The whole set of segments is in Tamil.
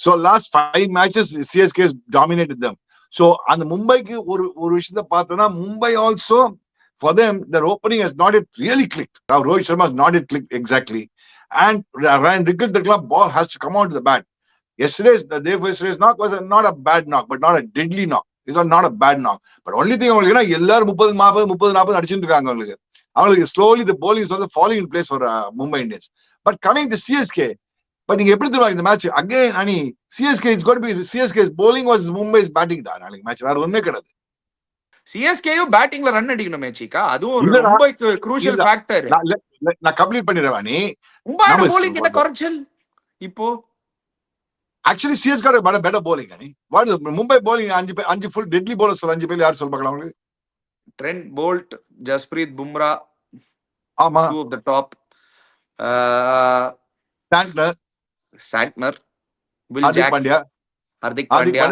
So last 5 matches CSK has dominated them. So அந்த மும்பைக்கு ஒரு விஷயத்தை பார்த்தோம்னா Mumbai also for them their opening has not yet really clicked. Now Rohit Sharma has not yet clicked exactly, and Ryan Rickenbacker ball has to come out to the bat. Yesterday's knock was not a bad knock, but not a deadly knock. It was not a bad knock. But only thing அவங்களுக்கு எல்லாரும் 30-40 அடிச்சுட்டு இருக்காங்க அவங்களுக்கு slowly the bowling is also falling in place for Mumbai Indians. But coming to CSK, but நீங்க எப்படி தெரியுமா இந்த மேட்ச் அகைன் அனி CSK is going to be CSK's bowling was Mumbai's batting தான் நாளைக்கு மேட்ச் வேற ஒண்ணுமே கிடையாது. சிஎஸ்கேயும் பேட்டிங்ல ரன் அடிக்கணுமே சீக்கா, அதுவும் ஒரு ரொம்ப க்ரூஷியல் ஃபேக்டர். நான் கம்ப்ளீட் பண்ணிடுவேன். நீ மும்பையோட bowling என்ன குறைச்சல் இப்போ? Actually CS got a better bowling. What is Mumbai bowling? 5 full deadly bowlers. 5 பேர் யார் சொல்ல பார்க்கலாம் உங்களுக்கு? Trent Bolt, Jasprit Bumrah, ஆமா, 2 of the top. Santner, Will Jacks, Hardik Pandya,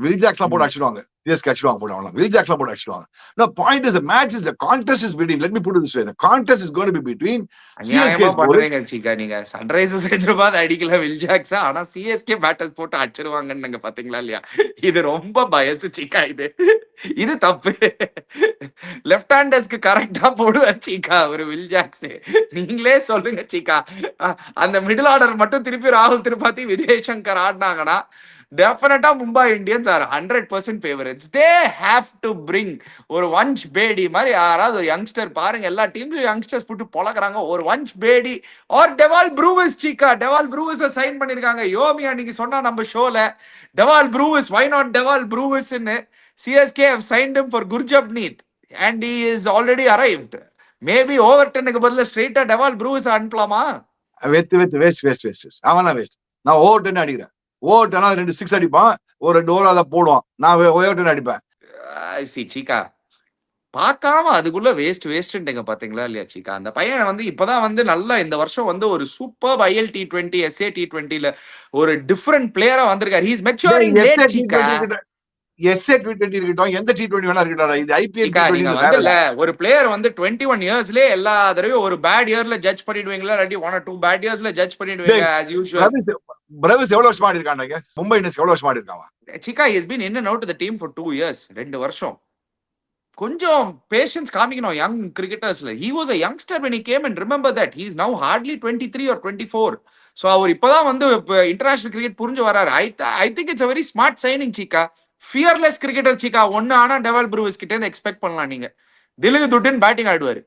Will Jacks போட்டு அடிச்சிடுவாங்க. CSK அடிச்சிடுவாங்க போடுவாங்க. Will Jacks போட்டு அடிச்சிடுவாங்க. No, point is the match is the contest is between, let me put it this way, the contest is going to be between CSK பண்றீங்க சீக்கா. நீங்க சன்ரைசர்ஸ் ஹைதராபாத் அடிக்கல Will Jacks, ஆனா CSK பேட்டர்ஸ் போட்டு அடிச்சிடுவாங்கன்னு பாத்தீங்களா இல்லையா? இது ரொம்ப பயஸ் சீக்கா. இது தப்பு. லெஃப்ட் ஹேண்டர்ஸ்க்கு கரெக்டா போடுவார் சீக்கா ஒரு Will Jacks. நீங்களே சொல்லுங்க சீக்கா. அந்த மிடில் ஆர்டர் மட்டும் திருப்பி ராகுல் திரிபாதி, விஜய் சங்கர் ஆடினாங்கன்னா டெஃபினட்டா Mumbai Indians are 100% favourites. They have to bring ஒரு வன்ஷ் பேடி மாதிரி யாராவது ஒரு யங்ஸ்டர் பாருங்க. எல்லா டீம்லயும் யங்ஸ்டர்ஸ் போட்டு பொழக்கிறாங்க. ஒரு Vansh Bedi or Dewald Brevis Cheeka. Dewald Brevis sign பண்ணிருக்காங்க. யோமி அன்னைக்கு சொன்னா நம்ம ஷோல Dewald Brevis, why not Dewald ப்ரூவிஸ்ன்னு. CSK have signed him for Gurjapneet and he is already arrived. Maybe ஓவர்டனுக்கு பதிலா ஸ்ட்ரைட்டா டெவால் ப்ரூவிஸ் அனுப்பலாமா? வேஸ்ட் அவனா வேஸ்ட். நான் ஓவர்டன் அடிக்கிறேன். ஓவர்டனா 2 6 அடிப்பான், ஒரு 2 ஓவர் அதை போடுவான். நான் ஓவர்டன் அடிப்பேன். சீக்கா பார்க்காம அதுக்குள்ள வேஸ்ட்ங்க பாத்தீங்களா இல்லையா சீக்கா? அந்த பையன் இப்பதான் நல்லா இந்த வருஷம் ஒரு சூப்பர் IL T20 SA T20ல ஒரு டிஃபரெண்ட் பிளேயரா வந்திருக்காரு. He is maturing late Cheeka. SA T20 இருக்கட்டும், எந்த T20 வேணா இருக்கட்டும், இது IPL T20 ஒரு பிளேயர் 21 இயர்ஸ்லயே எல்லா தடவையும் ஒரு பேட் இயர்ல ஜட்ஜ் பண்ணிடுவீங்களா, இல்லாட்டி 1 or 2 பேட் இயர்ஸ்ல ஜட்ஜ் பண்ணிடுவீங்க as usual. பிரவிஸ் எவ்வளவு வருஷம் ஆடி இருக்காங்க? மும்பை இந்தியன்ஸ் எவ்வளவு வருஷம் ஆடி இருக்காங்க? சீக்கா has been in and out of the team for 2 years, 2 வருஷம். கொஞ்சம் பேஷன்ஸ் காமிக்கணும் young கிரிக்கெட்டர்ஸ்ல. he was a youngster when he came, and remember that he is now hardly 23 or 24. so அவர் இப்பதான் இன்டர்நேஷனல் கிரிக்கெட் புரிஞ்சு வராரு. I think it's a very smart signing Cheeka. Fearless cricketer Cheeka. ஒன்னு ஆனா டெவால் ப்ரூவிஸ் கிட்ட இருந்து எக்ஸ்பெக்ட் பண்ணலாம். நீங்க திலுகு துட்டின் பேட்டிங் ஆடுவாரு.